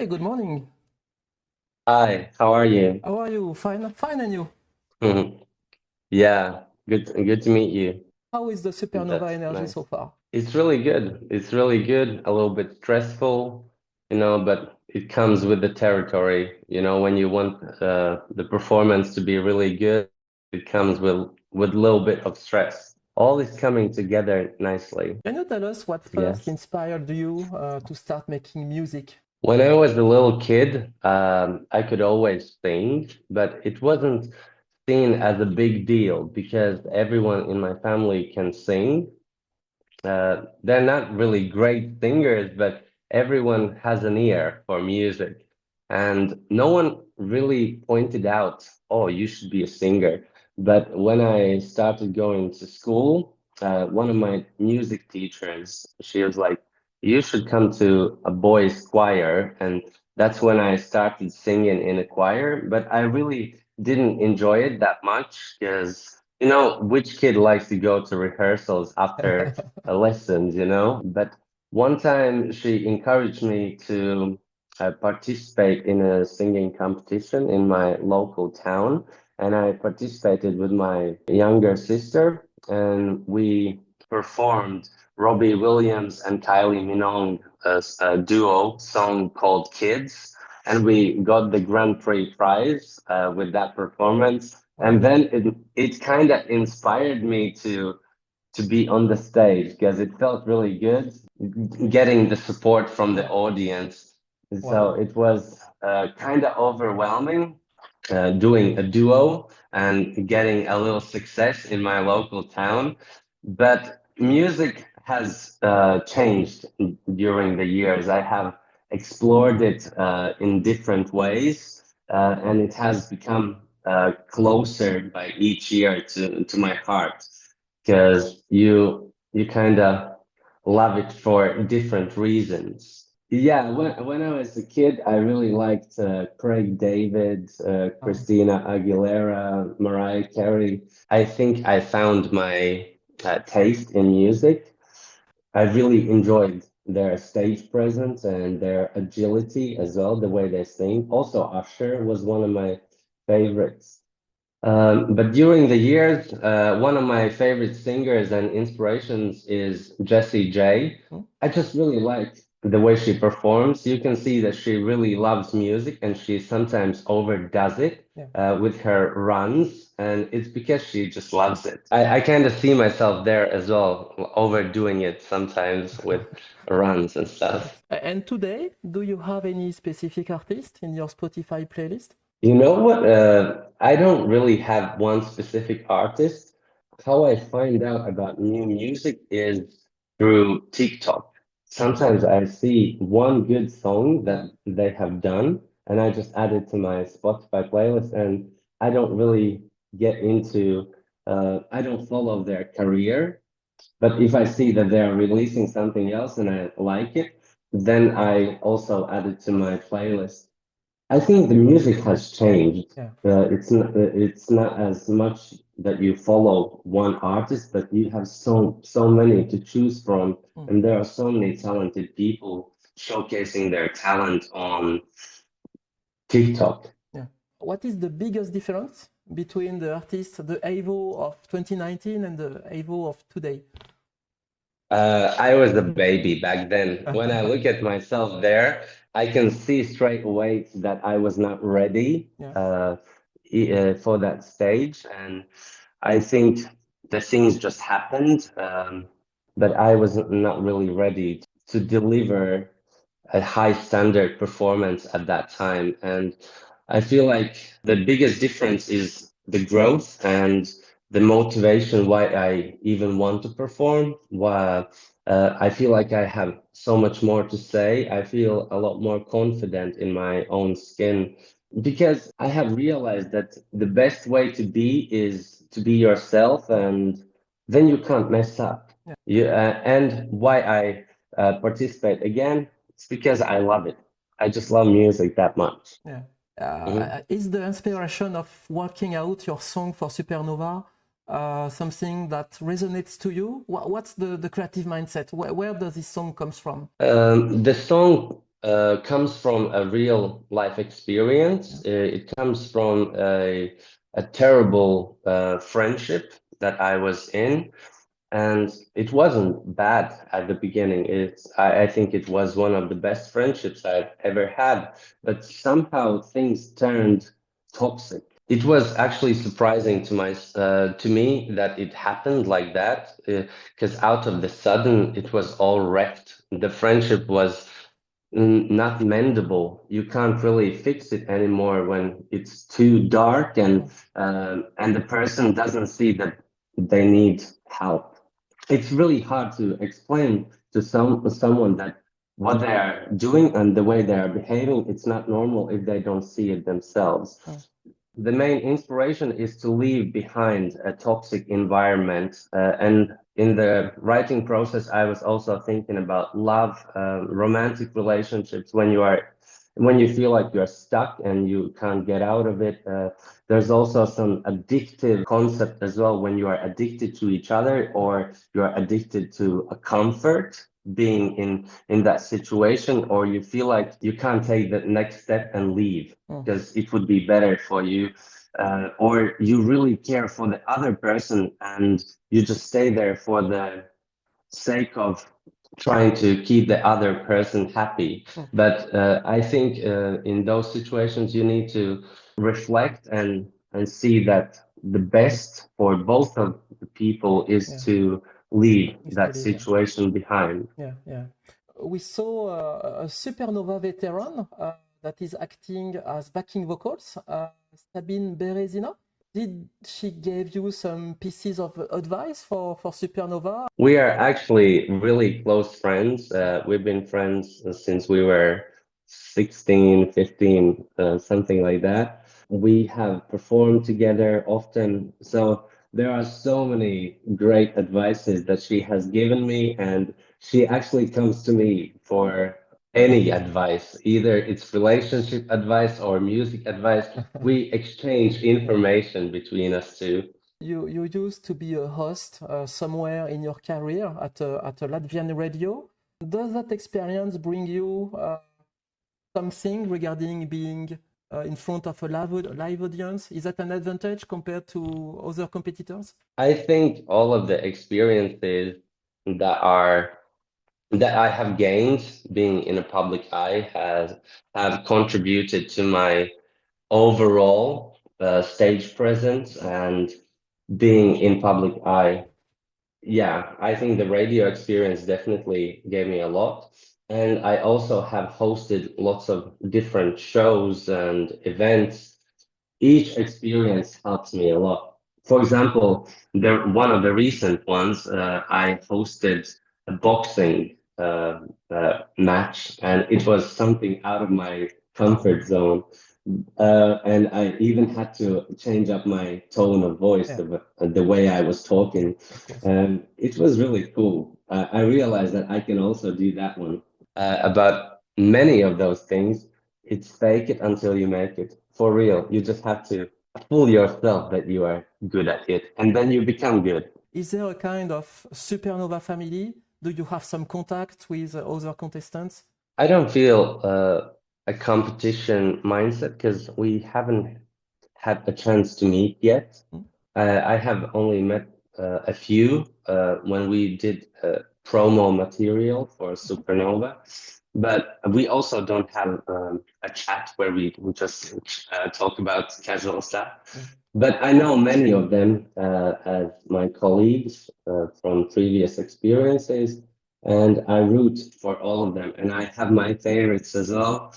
Hey, good morning. Hi, how are you? How are you? Fine, fine, and you? Mhm. Yeah, good to meet you. How is the supernova That's energy so nice. far? It's really good. It's really good. A little bit stressful, but it comes with the territory. When you want the performance to be really good, it comes with a little bit of stress. All is coming together nicely, Can you tell us what I first guess. inspired you to start making music? When I was a little kid, I could always sing, but it wasn't seen as a big deal because everyone in my family can sing. They're not really great singers, but everyone has an ear for music. And no one really pointed out, oh, you should be a singer. But when I started going to school, one of my music teachers, she was like, you should come to a boys' choir. And that's when I started singing in a choir. But I really didn't enjoy it that much because, which kid likes to go to rehearsals after lessons? But one time she encouraged me to participate in a singing competition in my local town, and I participated with my younger sister, and we performed Robbie Williams and Kylie Minogue as a duo song called Kids, and we got the Grand Prix prize with that performance. And Wow. then it kind of inspired me to be on the stage because it felt really good getting the support from the Yeah. audience. So Wow. it was kind of overwhelming doing a duo and getting a little success in my local town. But music has changed during the years. I have explored it in different ways, and it has become closer by each year to my heart because you kind of love it for different reasons. Yeah, when I was a kid, I really liked Craig David, Um, Christina Aguilera, Mariah Carey. I think I found my taste in music. I really enjoyed their stage presence and their agility as well, the way they sing. Also, Usher was one of my favorites. But during the years, one of my favorite singers and inspirations is Jessie J. hmm? I just really like the way she performs. You can see that she really loves music and she sometimes overdoes it Yeah. with her runs, and it's because she just loves it. I kind of see myself there as well, overdoing it sometimes with runs and stuff. And today, do you have any specific artist in your Spotify playlist? You know what? I don't really have one specific artist. How I find out about new music is through TikTok. Sometimes I see one good song Yeah. that they have done, and I just add it to my Spotify playlist, and I don't really get into, I don't follow their career. But if I see that they're releasing something else and I like it, then I also add it to my playlist. I think the music has changed. Yeah. It's not as much that you follow one artist, but you have so many to choose from, Mm. and there are so many talented people showcasing their talent on TikTok. Yeah. What is the biggest difference between the artists, the AIVO of 2019 and the AIVO of today? I was a baby back then. When I look at myself there, I can see straight away that I was not ready Yeah. for that stage, and I think the things just happened, but I was not really ready to deliver a high standard performance at that time. And I feel like the biggest difference is the growth and the motivation why I even want to perform. Why I feel like I have so much more to say. I feel a lot more confident in my own skin because I have realized that the best way to be is to be yourself, and then you can't mess up. Yeah. And why I participate again, it's because I love it. I just love music that much. Yeah. Mhm. Is the inspiration of working out your song for Supernova something that resonates to you? What's the creative mindset? Where does this song comes from? The song comes from a real life experience. It comes from a terrible friendship that I was in. And it wasn't bad at the beginning. I think it was one of the best friendships I've ever had. But somehow things turned toxic. It was actually surprising to me that it happened like that, because out of the sudden it was all wrecked. The friendship was not mendable. You can't really fix it anymore when it's too dark, and the person doesn't see that they need help. It's really hard to explain to someone that what they are doing and the way they are behaving, it's not normal if they don't see it themselves. The main inspiration is to leave behind a toxic environment. And in the writing process, I was also thinking about love, romantic relationships when you feel like you're stuck and you can't get out of it. There's also some addictive concept as well when you are addicted to each other or you're addicted to a comfort being in that situation, or you feel like you can't take the next step and leave because it would be better for you, or you really care for the other person and you just stay there for the sake of trying to keep the other person happy. But I think in those situations you need to reflect and see that the best for both of the people is to leave that situation behind. Yeah. We saw a Supernova veteran that is acting as backing vocals, Sabine Berezina. Did she give you some pieces of advice for Supernova? We are actually really close friends. We've been friends since we were 16, 15, something like that. We have performed together often. So there are so many great advices that she has given me, and she actually comes to me for any advice, either it's relationship advice or music advice. We exchange information between us two. You used to be a host somewhere in your career at a Latvian radio. Does that experience bring you something regarding being in front of a live audience? Is that an advantage compared to other competitors? I think all of the experiences that I have gained being in a public eye have contributed to my overall stage presence and being in public eye. Yeah, I think the radio experience definitely gave me a lot. And I also have hosted lots of different shows and events. Each experience helps me a lot. For example, one of the recent ones, I hosted a boxing match, and it was something out of my comfort zone. And I even had to change up my tone of voice, the way I was talking. And it was really cool. I realized that I can also do that one. About many of those things, it's fake it until you make it. For real, you just have to fool yourself that you are good at it, and then you become good. Is there a kind of Supernova family? Do you have some contact with other contestants? I don't feel a competition mindset because we haven't had a chance to meet yet. I have only met a few when we did promo material for Supernova, but we also don't have a chat where we just talk about casual stuff. But I know many of them as my colleagues from previous experiences, and I root for all of them. And I have my favorites as well.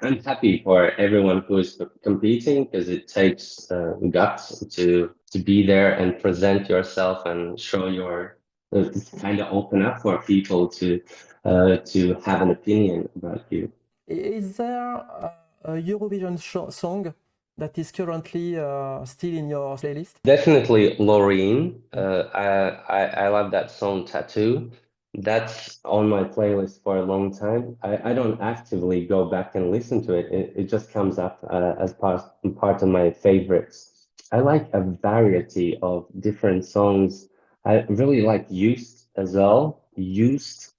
I'm happy for everyone who is competing because it takes guts to be there and present yourself and show your kind of open up for people to have an opinion about you. Is there a Eurovision song that is currently still in your playlist? Definitely Loreen. I love that song Tattoo. That's on my playlist for a long time. I don't actively go back and listen to it. It just comes up as part of my favorites. I like a variety of different songs. I really like Used as well. Used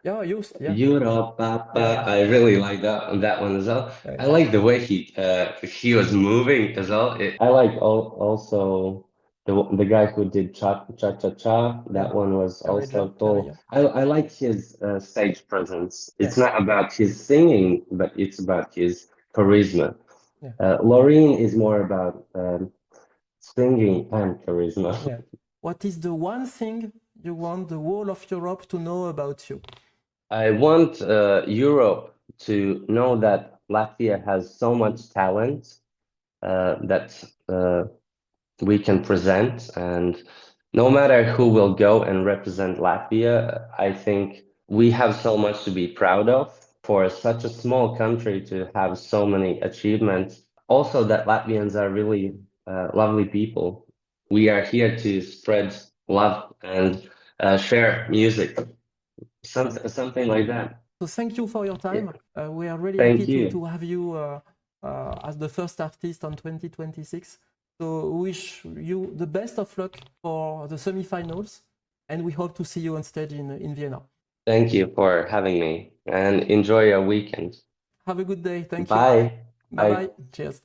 Yeah, used. Yeah. Europa, Yeah. I really like that one as well. Yeah. I like the way he was moving as well. I like also the guy who did Cha Cha Cha Cha. Yeah. That one was also cool. Carrier. I like his stage presence. It's Yes. not about his singing, but it's about his charisma. Yeah. Laureen is more about singing and charisma. Yeah. What is the one thing you want the whole of Europe to know about you? I want Europe to know that Latvia has so much talent that we can present, and no matter who will go and represent Latvia, I think we have so much to be proud of for such a small country to have so many achievements. Also, that Latvians are really lovely people. We are here to spread love and share music. Something like that. So thank you for your time. We are really Thank happy you. to have you as the first artist on 2026. So wish you the best of luck for the semi-finals, and we hope to see you on stage in Vienna. Thank you for having me, and enjoy your weekend. Have a good day. Thank you. Bye. Bye bye. Cheers.